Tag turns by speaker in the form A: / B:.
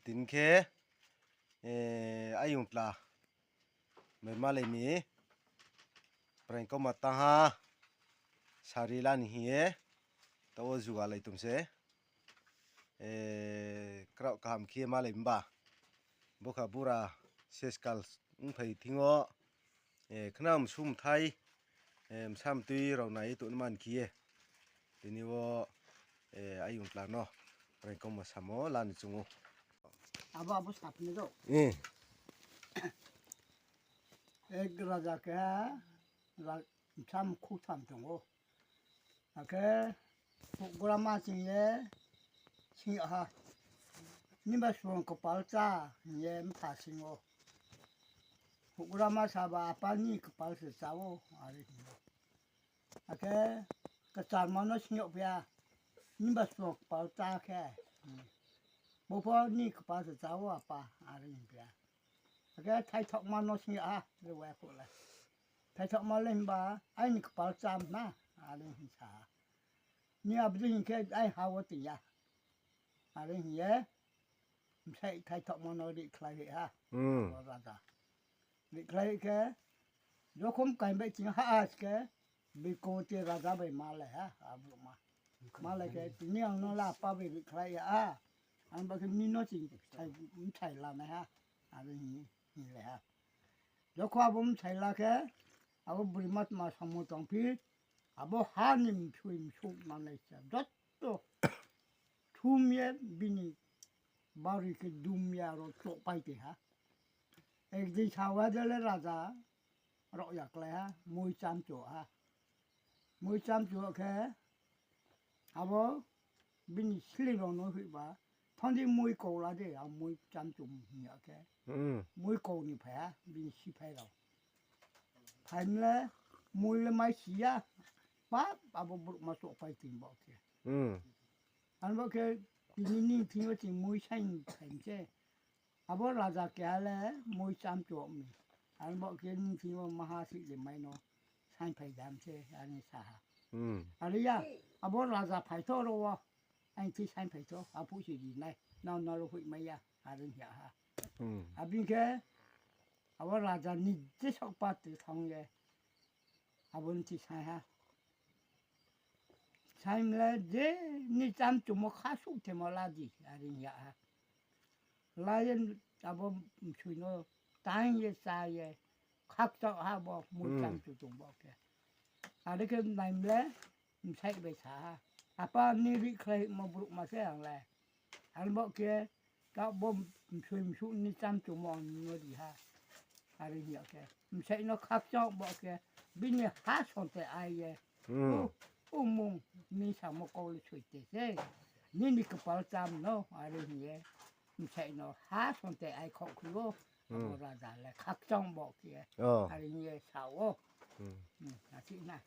A: ตินเคอายุงปลาเมื่อมาเลยมีปรังก็มาตาหาสารีลานี่เฮตัวจูอะไรตุมเสกระกามเคียมาเลยบ่าบุคบุราเซสกัลไปทิ้งขนมซุ่มไทยซ้ำตุยเราไหนตุนมันเคียทีนี้ว่าอายุงปลาเนาะปรังก็มาสามลานจุง
B: Abu sapni do. Ek raja ke sam khu tham tongo. Ake programa sinye si ha. Ni ba suon ko palcha ye mpa singo. Programa saba apa ni ko palcha sawo ari. Ake ka charmano sinyo pya. Ni ba suon palcha ke.บ่พอนี่ก็ปาจะเจ้าว่าปาอะไรอย่างเงี้ยก็ไทยทอกมาโนสิอ่ะเรียกว่าพุ่นละไทยทอกมาเล่นบ่ไอ้นี่ก็ปาจำนะอะไรอย่างชาเนี่ยบ่ได้แค่ไอ้หาวติยะอะไรอย่างเงี้ยไม่ใช่ไทยทอกมาโนดิใครฮะว่าซะดิใครแค่ยกคมไก่ไปจริงฮะแค่บิโกเตราซาไปมาเลยฮะอาบุมาเลยแค่นี่อันนั้นล่ะปาไปใครอ่ะอันบักนี่น้อสิใช่ละนะฮะอะไรนี่แหละฮะแล้วความผมใช่ละแค่เอาบริมัดมาสมุตังพีเอาบ่หานิมช่วยชุกมันเลยจ้ะดัดโตทุ่มเยบินี่บาริกดุมยารถไปติฮะเอกที่ชาวเดลราชารออยากเลยฮะมวยจำจั่วฮะมวยจำจั่วแค่เอาบ่บินี่สลิลองน้อยบ่ท่านที่มวยโกละเด้เอามวยจำจุ่มเนี่ยแกมวยโกนี่แพ้บินสิแพ้เราแพ้แล้วมวยละไม่เสียปั๊บเอาบุกมาสวไปถึงบอกแกอันบอกแกนี่ทิ้งไว้ถึงมวยใช่แข่งเจ้เอาบอกราชาแกแล้วมวยจำจุ่มมีอันบอกแกนี่ทิ้งว่ามหาศิลป์ไม่เนาะใช่ไผ่ดำเจ้อันนี้สาอันนี้ยะเอาบอกราชาไผ่โตโรวะไอ้ที่ใช้ไผ่โตเอาผู้ชื่อดีไหนนอนเราคุยไม่ยะอะไรอย่างเงี้ยฮะอาบินแกเอาว่าราชานี่จะชอบปาติทองเลยเอาบนที่ใช้ฮะใช้แล้วเจนี่จำจุมข้าสุเทมลาดีอะไรอย่างเงี้ยฮะลายันเอาบนช่วยโน่ตายเยสายเยขับเจ้าฮะบอกมือจำจุจุบอกแกอะไรก็ไหนแล้วใช้ไปช้าapa ni ri klai ma buruk ma se ang le an bo ke ka bom chim su ni cham chu mon no di ha ari hi ke se no khap cho bo ke bi ni ha son te ai ye mong ni sa mo ko le chui te se ni ka pal cham no ari hi ye se no ha son te ai kho ku lo ra da le khap chong bo ke ari hi sa wo na chi na